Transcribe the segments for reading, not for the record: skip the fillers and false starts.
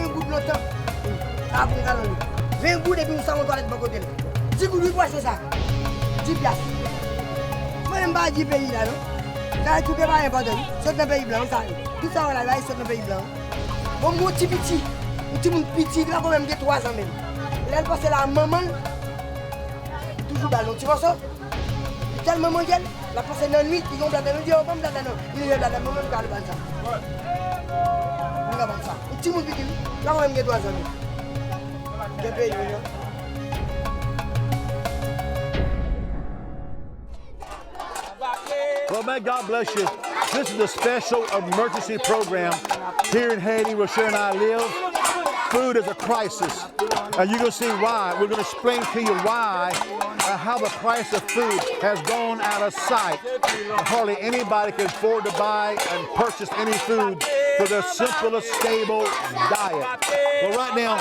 20 gouttes longtemps. Ah, pour nous 20 gouttes et puis nous savons toilette de côté. 10 gouttes, oui, c'est ça. 10 piastres. Moi, je n'aime pas 10 pays là, non? Ça, tout est pas important. C'est un pays blanc, ça. Tout ça, on l'a là, c'est un pays blanc. Bon, mon petit, un petit monde petit, là, quand même, de 3 ans même. Là, elle passe la maman, toujours ballon, tu vois ça? Tellement mondial, la passe dans la nuit, ils ont de la dit, on va me la donner. Ils ont de la maman, on va le ça. On va ça. Un petit monde petit, là, quand même, de 3 ans même. Des pays, Well, man, God bless you. This is a special emergency program here in Haiti where Sharon and I live. Food is a crisis, and you're going to see why. We're going to explain to you why and how the price of food has gone out of sight. Hardly anybody can afford to buy and purchase any food for their simplest, stable diet. Well, right now,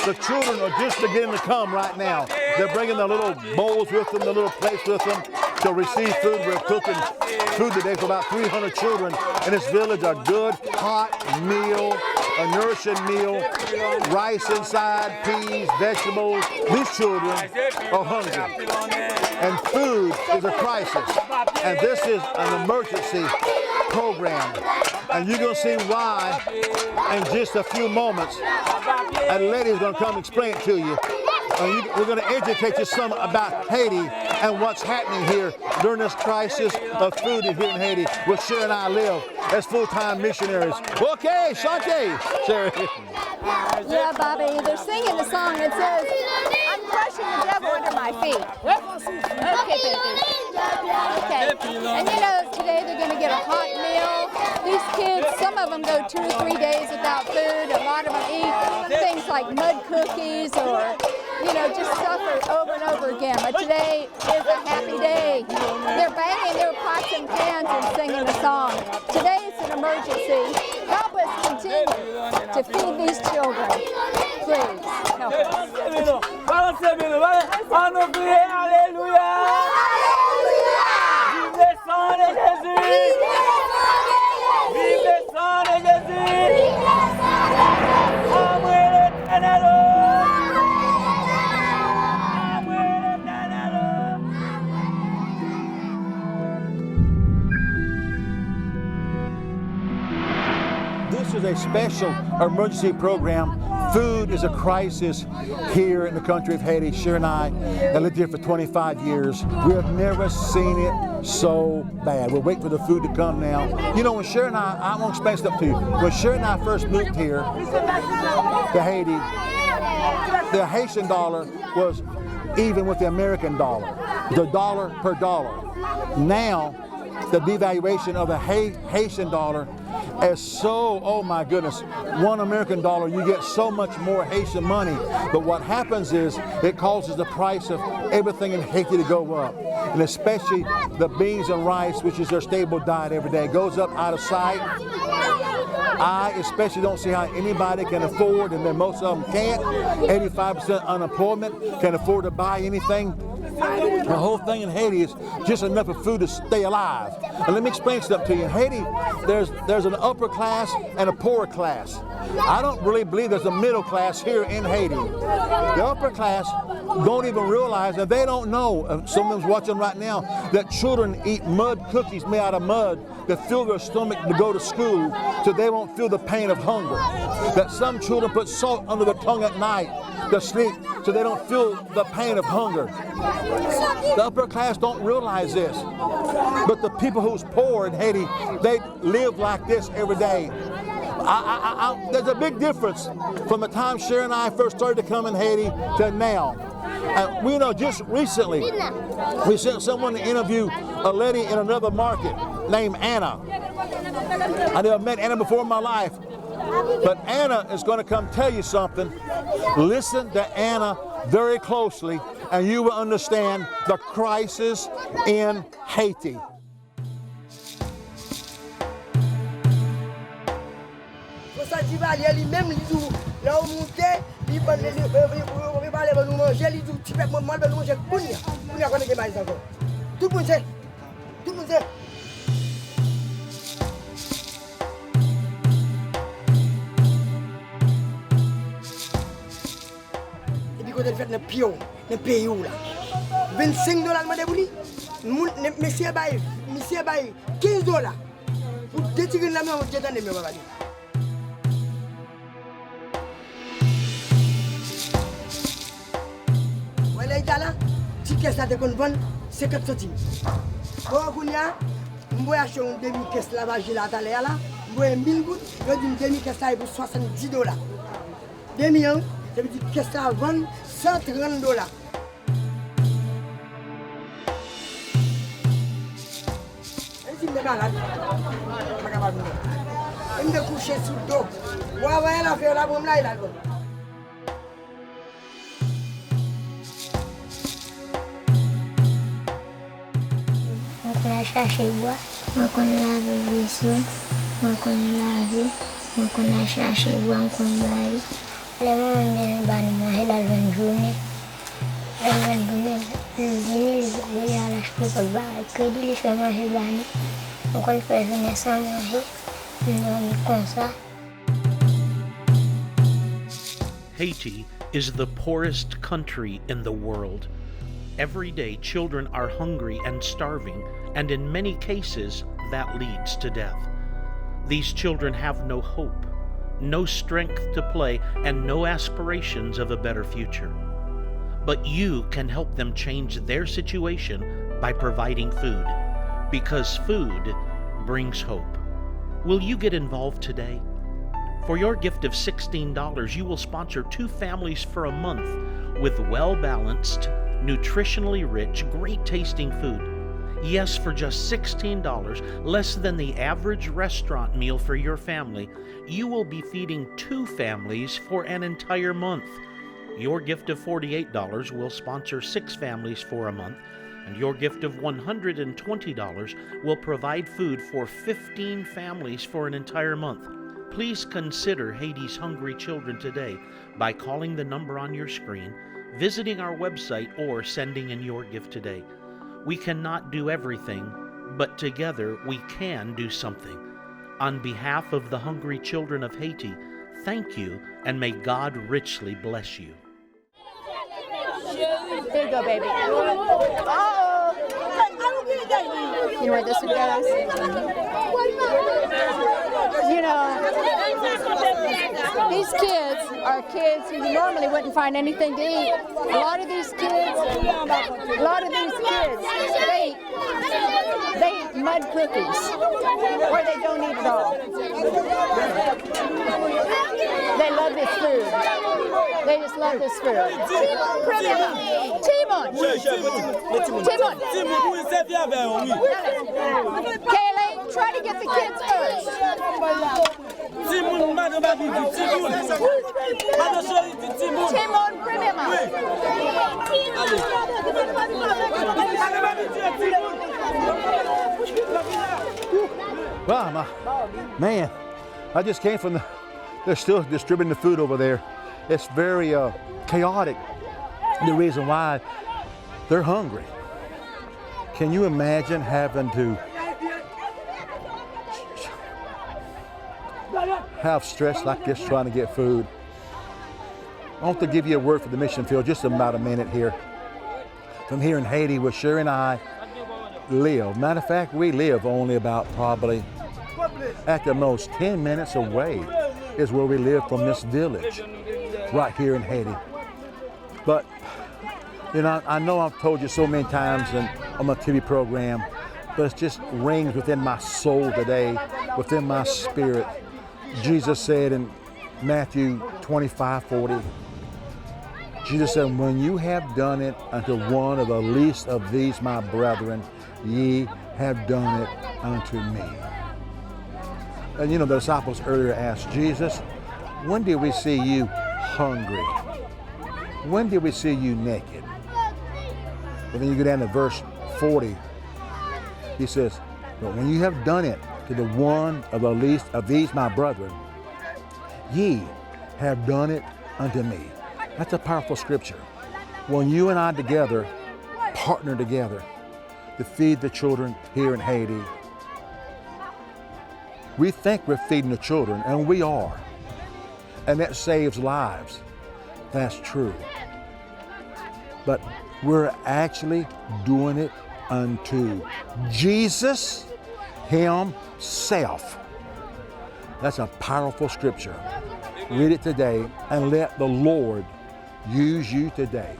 the children are just beginning to come right now. They're bringing their little bowls with them, the little plates with them to receive food. We're cooking food today for about 300 children in this village, a good, hot meal, a nourishing meal, rice inside, peas, vegetables. These children are hungry, and food is a crisis, and this is an emergency program, and you're going to see why in just a few moments. A lady's going to come explain it to you. We're going to educate you some about Haiti and what's happening here during this crisis of food here in Haiti, where Sharon and I live as full-time missionaries. Okay, Shante, Sharon. Yeah, Bobby, they're singing the song that says, I'm crushing the devil under my feet. Okay, baby. Okay. And you know, today they're going to get a hot meal. These kids, some of them go 2 or 3 days without food. A lot of them eat things like mud cookies or, you know, just suffer over and over again. But today is a happy day. They're banging their pots and pans and singing the song. Today is an emergency. Help us continue to feed these children. Please, help us. This is a special emergency program. Food is a crisis here in the country of Haiti. Sharon and I have lived here for 25 years. We have never seen it so bad. We're waiting for the food to come now. You know, when Sharon and I want to explain stuff to you. When Sharon and I first moved here to Haiti, the Haitian dollar was even with the American dollar, the dollar per dollar. Now, the devaluation of the Haitian dollar is so, oh my goodness, $1 American, you get so much more Haitian money. But what happens is it causes the price of everything in Haiti to go up. And especially the beans and rice, which is their stable diet every day, goes up out of sight. I especially don't see how anybody can afford, and then most of them can't. 85% unemployment, can't afford to buy anything. The whole thing in Haiti is just enough of food to stay alive. And let me explain something to you. In Haiti, there's an upper class and a poorer class. I don't really believe there's a middle class here in Haiti. The upper class don't even realize, and they don't know, some of them's watching right now, that children eat mud cookies made out of mud that fill their stomach to go to school so they won't feel the pain of hunger. That some children put salt under their tongue at night to sleep so they don't feel the pain of hunger. The upper class don't realize this. But the people who's poor in Haiti, they live like this every day. There's a big difference from the time Sharon and I first started to come in Haiti to now. And we know just recently, we sent someone to interview a lady in another market named Anna. I never met Anna before in my life. But Anna is going to come tell you something. Listen to Anna very closely, and you will understand the crisis in Haiti. côté de fait dans pion, dans pays où là. $25 demandé pour lui. Monsieur bail 15 $. Pour détirer la main, on dit attendez, mais on va aller. Voilà, il y a là, si caisse là, qu'on vend, 50 centimes. Bon, on y a, on va acheter une demi-caisse lavage là, à l'air là, on va 1000 gouttes, on va une demi-caisse là pour $70. Demi, ça veut dire caisse là, vendre $130. Je suis malade. Je me couche sous le dos. Ouais, elle a fait la bombe là, il a Je chercher bois, je laver vaisseau, je laver, je chercher bois, je laver. Les moments de manger la bonne journée. La bonne journée, je vais à l'acheter pour le bar, que je fais manger la nuit. Je fais venir sans manger, je dormir comme ça. Haiti is the poorest country in the world. Every day, children are hungry and starving, and in many cases, that leads to death. These children have no hope, no strength to play, and no aspirations of a better future. But you can help them change their situation by providing food, because food brings hope. Will you get involved today? For your gift of $16, you will sponsor 2 families for a month with well-balanced, nutritionally rich, great-tasting food. Yes, for just $16, less than the average restaurant meal for your family, you will be feeding 2 families for an entire month. Your gift of $48 will sponsor 6 families for a month, and your gift of $120 will provide food for 15 families for an entire month. Please consider Haiti's hungry children today by calling the number on your screen, visiting our website, or sending in your gift today. We cannot do everything, but together we can do something. On behalf of the hungry children of Haiti, thank you, and may God richly bless you. There you go, baby. Oh! You know where this one goes? You know, these kids are kids who you normally wouldn't find anything to eat. A lot of these kids, they eat mud cookies, or they don't eat at all. They love this food. They just love this food. Timon! Kaylee, try to get the kids first. Timon, premium. Wow, man, I just came from they're still distributing the food over there. It's very chaotic. The reason why, they're hungry. Can you imagine having to have stress like this trying to get food? I want to give you a word for the mission field, just about a minute here. From here in Haiti, where Sherry and I live. Matter of fact, we live only about probably at the most 10 minutes away is where we live from this village, right here in Haiti. But, you know, I know I've told you so many times on my TV program, but it just rings within my soul today, within my spirit. Jesus said in Matthew 25:40, Jesus said, when you have done it unto one of the least of these my brethren, ye have done it unto me. And you know, the disciples earlier asked Jesus, when did we see you hungry? When did we see you naked? But then you go down to verse 40. He says, but when you have done it to the one of the least of these my brethren, ye have done it unto me. That's a powerful scripture. When you and I together partner together to feed the children here in Haiti, we think we're feeding the children, and we are. And that saves lives. That's true. but we're actually doing it unto Jesus Himself. That's a powerful scripture. Read it today and let the Lord use you today.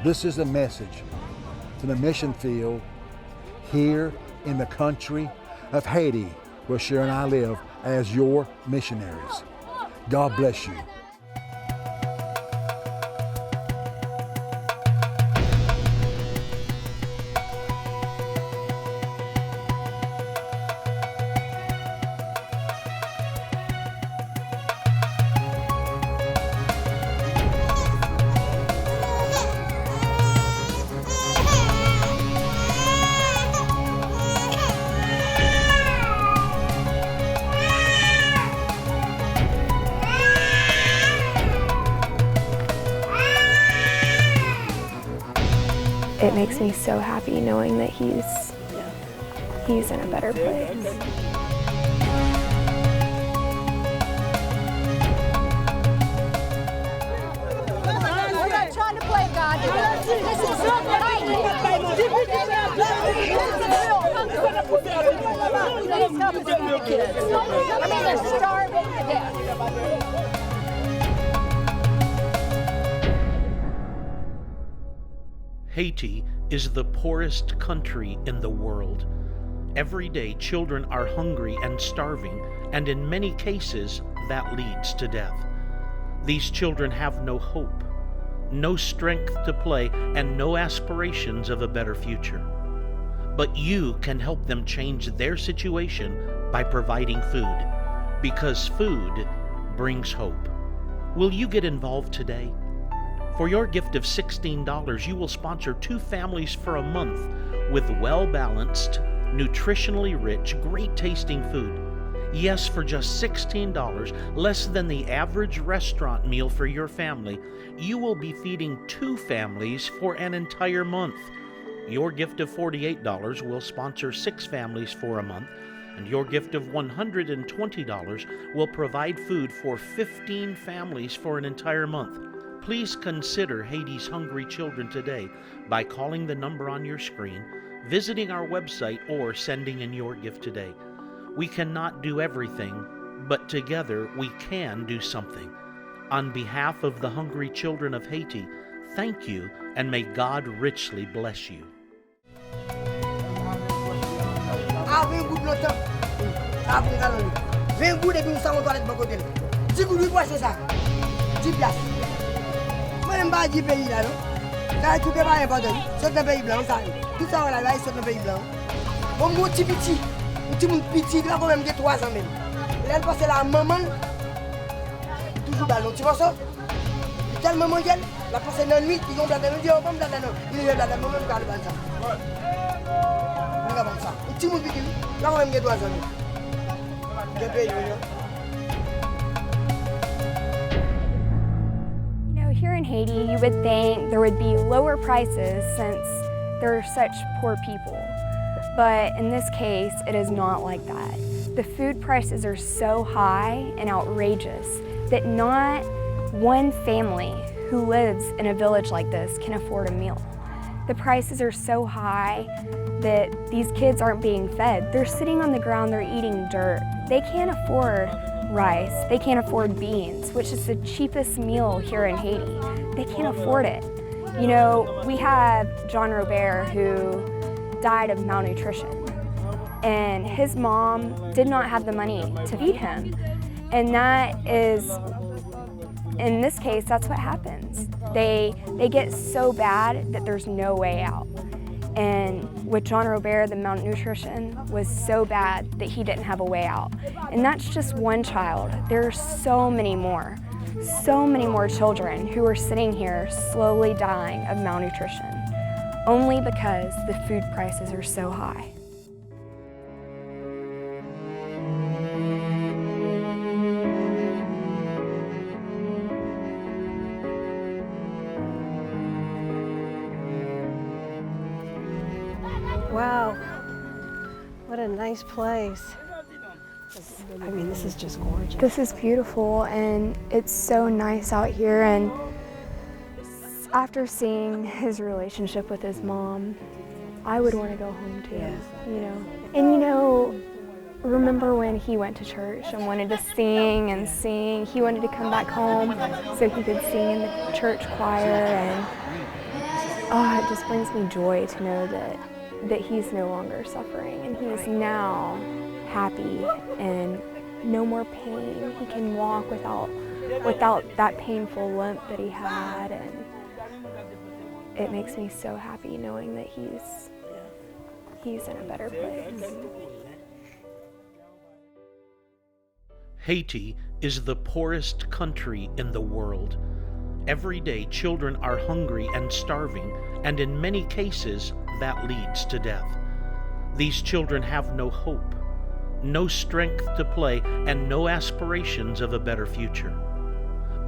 This is the message to the mission field here in the country of Haiti, where Sharon and I live as your missionaries. God bless you. It makes me so happy knowing that he's in a better place. We're not trying to play God today. This is Please help us feed the kids. I mean, they're starving to death. Haiti is the poorest country in the world. Every day, children are hungry and starving, and in many cases, that leads to death. These children have no hope, no strength to play, and no aspirations of a better future. But you can help them change their situation by providing food, because food brings hope. Will you get involved today? For your gift of $16, you will sponsor 2 families for a month with well-balanced, nutritionally rich, great-tasting food. Yes, for just $16, less than the average restaurant meal for your family, you will be feeding 2 families for an entire month. Your gift of $48 will sponsor 6 families for a month, and your gift of $120 will provide food for 15 families for an entire month. Please consider Haiti's hungry children today by calling the number on your screen, visiting our website, or sending in your gift today. We cannot do everything, but together we can do something. On behalf of the hungry children of Haiti, thank you, and may God richly bless you. Moi, je ne suis pas pays là, non? Ça, tout est pas important. C'est un pays blanc, ça. Tout ça, là, c'est un pays blanc. Mon petit petit, là, quand même, 3 ans même. Là, elle passe la maman, toujours ballon, tu vois ça? Tellement mondial, la passe dans la nuit, ils ont blâté, ils disent, oh, comme blâté, non. Ils ont blâté, maman, regarde ça. Regarde ça. Un petit petit, là, quand même, 3 ans. Quel pays, Here in Haiti, you would think there would be lower prices since there are such poor people. But in this case, it is not like that. The food prices are so high and outrageous that not one family who lives in a village like this can afford a meal. The prices are so high that these kids aren't being fed. They're sitting on the ground, they're eating dirt. They can't afford rice, they can't afford beans, which is the cheapest meal here in Haiti. They can't afford it. You know, we have John Robert who died of malnutrition, and his mom did not have the money to feed him. And that is, in this case, that's what happens. They get so bad that there's no way out. And with John Robert, the malnutrition was so bad that he didn't have a way out. And that's just one child. There are so many more children who are sitting here slowly dying of malnutrition, only because the food prices are so high. Wow, what a nice place. I mean, this is just gorgeous. This is beautiful, and it's so nice out here, and After seeing his relationship with his mom, I would want to go home too, you know. And you know, remember when he went to church and wanted to sing and sing? He wanted to come back home so he could sing in the church choir, and it just brings me joy to know that he's no longer suffering and he's now happy and no more pain. He can walk without that painful limp that he had, and it makes me so happy knowing that he's in a better place. Haiti is the poorest country in the world. Every day, children are hungry and starving, and in many cases, that leads to death. These children have no hope, no strength to play, and no aspirations of a better future.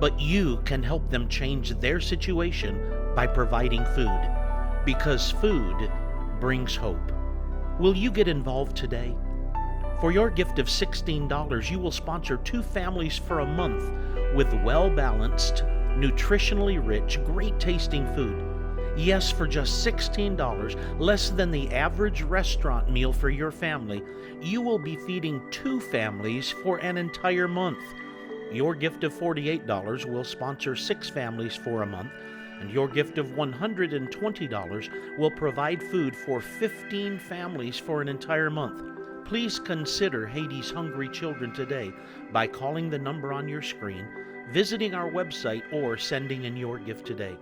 But you can help them change their situation by providing food, because food brings hope. Will you get involved today? For your gift of $16, you will sponsor 2 families for a month with well-balanced, nutritionally rich, great-tasting food. Yes, for just $16, less than the average restaurant meal for your family, you will be feeding 2 families for an entire month. Your gift of $48 will sponsor 6 families for a month, and your gift of $120 will provide food for 15 families for an entire month. Please consider Haiti's hungry children today by calling the number on your screen, visiting our website, or sending in your gift today.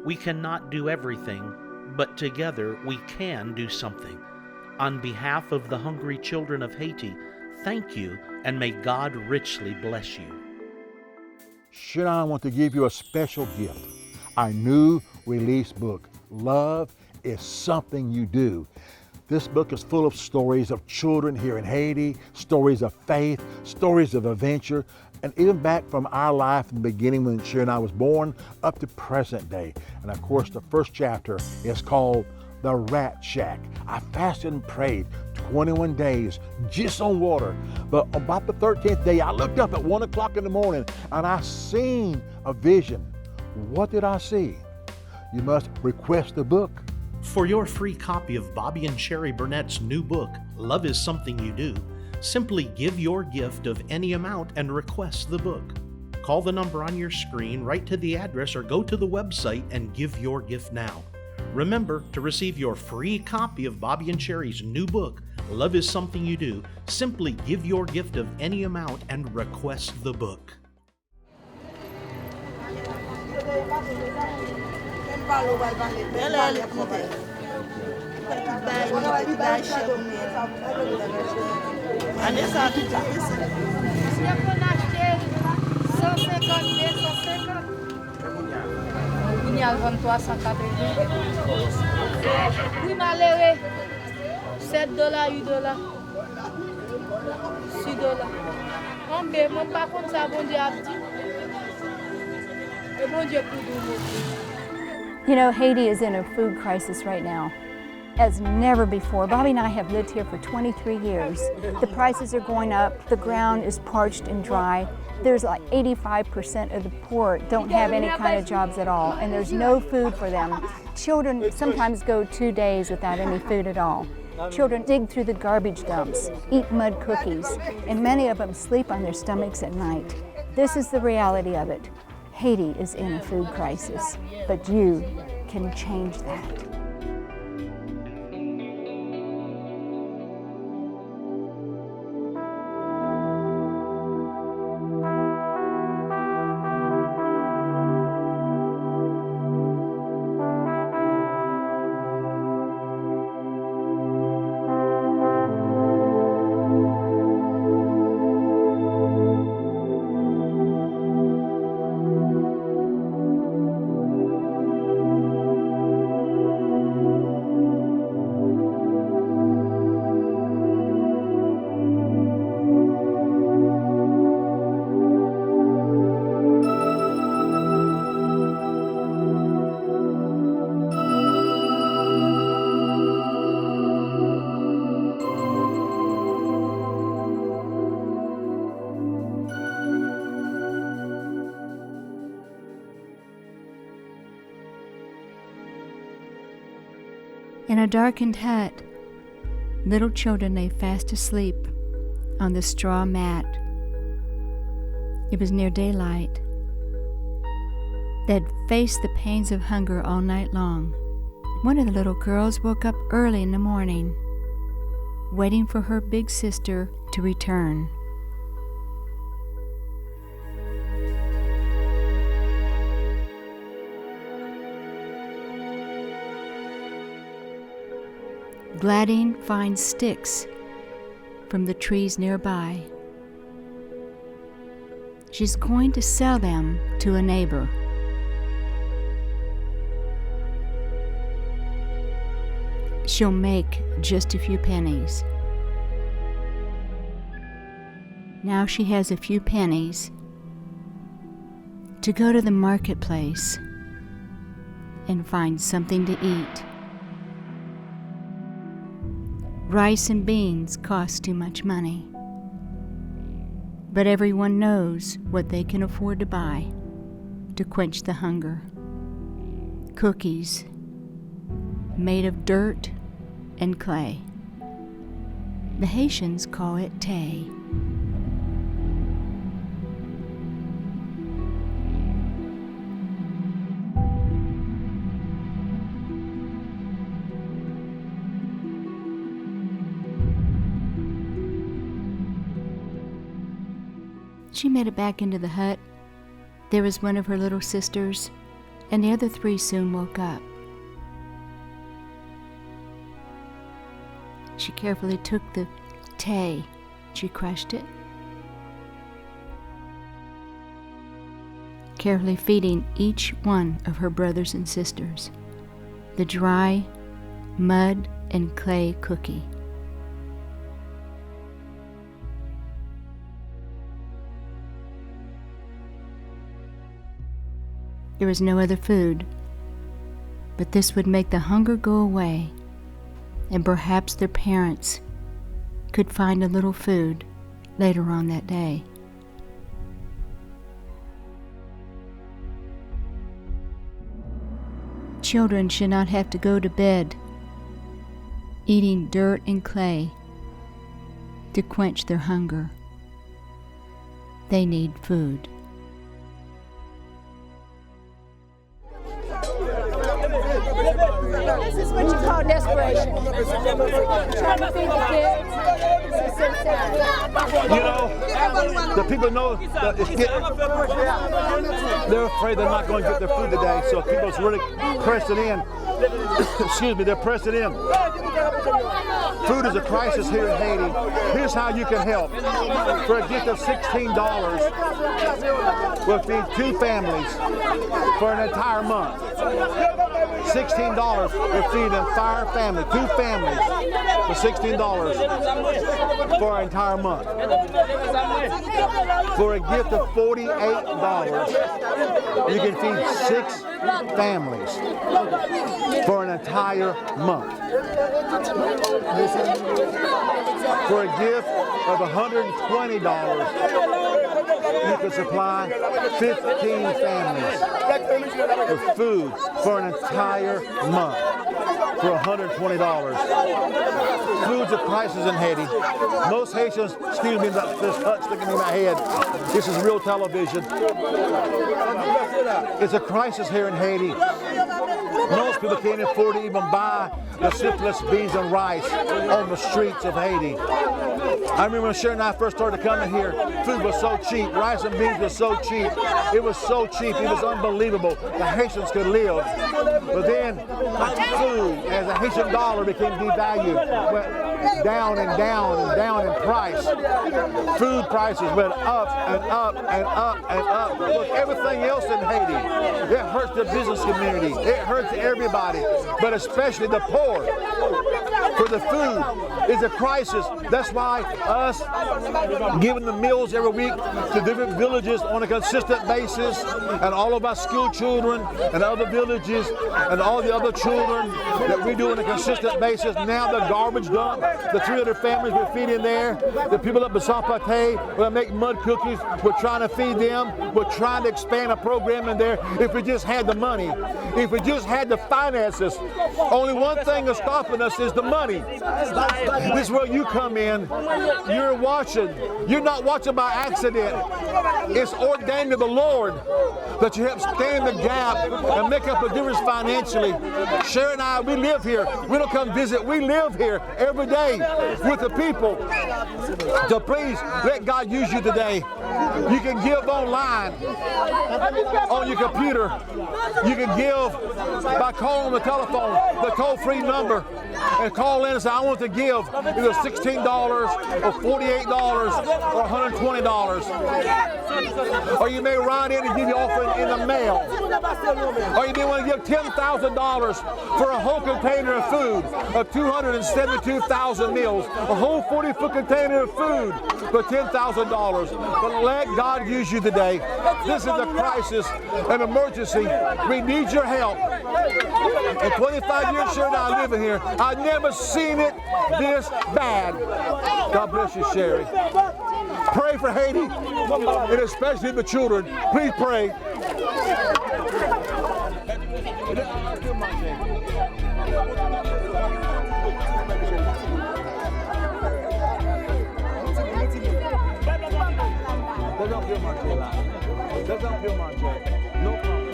We cannot do everything, but together we can do something. On behalf of the hungry children of Haiti, thank you, and may God richly bless you. Sharon and I want to give you a special gift, our new release book, Love is Something You Do. This book is full of stories of children here in Haiti, stories of faith, stories of adventure, and even back from our life in the beginning when Sharon and I was born up to present day. And of course, the first chapter is called The Rat Shack. I fasted and prayed 21 days just on water. But about the 13th day, I looked up at 1 o'clock in the morning and I seen a vision. What did I see? You must request the book. For your free copy of Bobby and Sherry Burnett's new book, Love is Something You Do, simply give your gift of any amount and request the book. Call the number on your screen, write to the address, or go to the website and give your gift now. Remember, to receive your free copy of Bobby and Sherry's new book, Love is Something You Do, simply give your gift of any amount and request the book. Oui, malheureux. $7, $8, $6. On ne peut pas comme ça, bon Dieu a dit. Et bon Dieu pour nous. You know, Haiti is in a food crisis right now, as never before. Bobby and I have lived here for 23 years. The prices are going up, the ground is parched and dry. There's like 85% of the poor don't have any kind of jobs at all, and there's no food for them. Children sometimes go 2 days without any food at all. Children dig through the garbage dumps, eat mud cookies, and many of them sleep on their stomachs at night. This is the reality of it. Haiti is in a food crisis, but you can change that. In a darkened hut, little children lay fast asleep on the straw mat. It was near daylight. They had faced the pains of hunger all night long. One of the little girls woke up early in the morning, waiting for her big sister to return. Gladine finds sticks from the trees nearby. She's going to sell them to a neighbor. She'll make just a few pennies. Now she has a few pennies to go to the marketplace and find something to eat. Rice and beans cost too much money, but everyone knows what they can afford to buy to quench the hunger. Cookies made of dirt and clay. The Haitians call it tay. She made it back into the hut. There was one of her little sisters, and the other three soon woke up. She carefully took the tay. She crushed it, carefully feeding each one of her brothers and sisters the dry mud and clay cookie. There was no other food, but this would make the hunger go away, and perhaps their parents could find a little food later on that day. Children should not have to go to bed eating dirt and clay to quench their hunger. They need food. This is what you call desperation. Trying to feed the kids. It's so sad. You know, the people know that they're afraid they're not going to get their food today, so people's really pressing in. Excuse me, they're pressing in. Food is a crisis here in Haiti. Here's how you can help. For a gift of $16, we'll feed 2 families for an entire month. $16 will feed an entire family, 2 families, for $16 for an entire month. For a gift of $48, you can feed 6 families for an entire month. For a gift of $120, you can supply 15 families with food for an entire month for $120. Food's a crisis in Haiti. Most Haitians, excuse me, this hut sticking in my head. This is real television. It's a crisis here in Haiti. Most people can't afford to even buy the simplest beans and rice on the streets of Haiti. I remember when Sharon and I first started coming here, food was so cheap. Rice and beans was so cheap. It was so cheap. It was unbelievable. The Haitians could live. But then food, as the Haitian dollar became devalued, went down and down and down in price. Food prices went up and up and up and up. Look, everything else in Haiti, it hurts the business community. It hurts everybody, but especially the poor. For the food is a crisis. That's why us giving the meals every week to different villages on a consistent basis, and all of our school children and other villages and all the other children that we do on a consistent basis. Now the garbage dump, the 300 families we're feeding there, the people up in Sapate, we're make mud cookies, we're trying to feed them, we're trying to expand a program in there. If we just had the money, if we just had the finances, only one thing that's stopping us is the money. This is where you come in. You're watching. You're not watching by accident. It's ordained of the Lord that you help stand the gap and make up a difference financially. Sherry and I, we live here. We don't come visit. We live here every day with the people. So please let God use you today. You can give online on your computer. You can give by calling on the telephone, the toll-free number, and call in and say, I want to give either $16 or $48 or $120. Or you may write in and give your offering in the mail. Or you may want to give $10,000 for a whole container of food of 272,000 meals. A whole 40-foot container of food for $10,000. But let God use you today. This is a crisis, an emergency. We need your help. In 25 years, Sherry and I living here, I've never seen it this bad. God bless you, Sherry. Pray for Haiti, and especially the children. Please pray. No problem.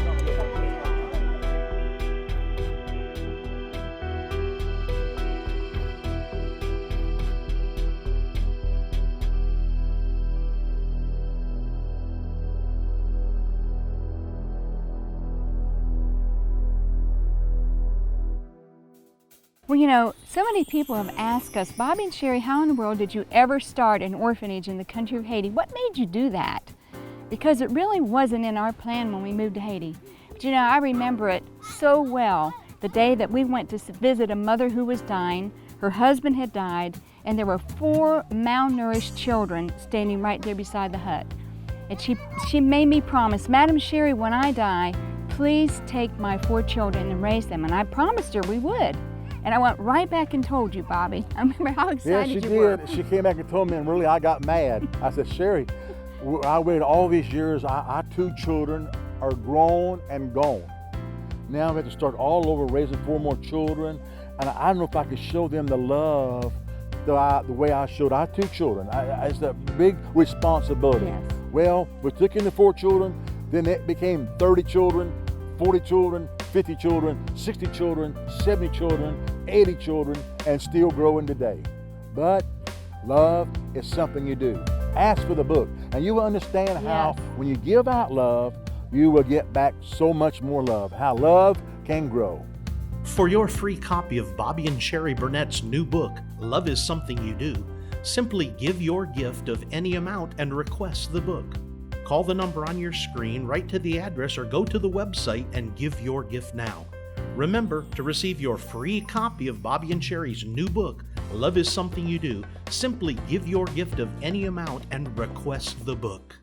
Well, you know, so many people have asked us, Bobby and Sherry, how in the world did you ever start an orphanage in the country of Haiti? What made you do that? Because it really wasn't in our plan when we moved to Haiti. But you know, I remember it so well, the day that we went to visit a mother who was dying, her husband had died, and there were 4 malnourished children standing right there beside the hut. And she made me promise, Madam Sherry, when I die, please take my 4 children and raise them. And I promised her we would. And I went right back and told you, Bobby. I remember how excited you were. She came back and told me, and really I got mad. I said, Sherry, I waited all these years. Our 2 children are grown and gone. Now we have to start all over raising 4 more children. And I don't know if I could show them the love the way I showed our 2 children. It's a big responsibility. Yes. Well, we took in the 4 children, then it became 30 children, 40 children, 50 children, 60 children, 70 children, 80 children, and still growing today. But love is something you do. Ask for the book, and you will understand how when you give out love, you will get back so much more love, how love can grow. For your free copy of Bobby and Sherry Burnett's new book, Love is Something You Do, simply give your gift of any amount and request the book. Call the number on your screen, write to the address, or go to the website and give your gift now. Remember, to receive your free copy of Bobby and Sherry's new book, Love is Something You Do, simply give your gift of any amount and request the book.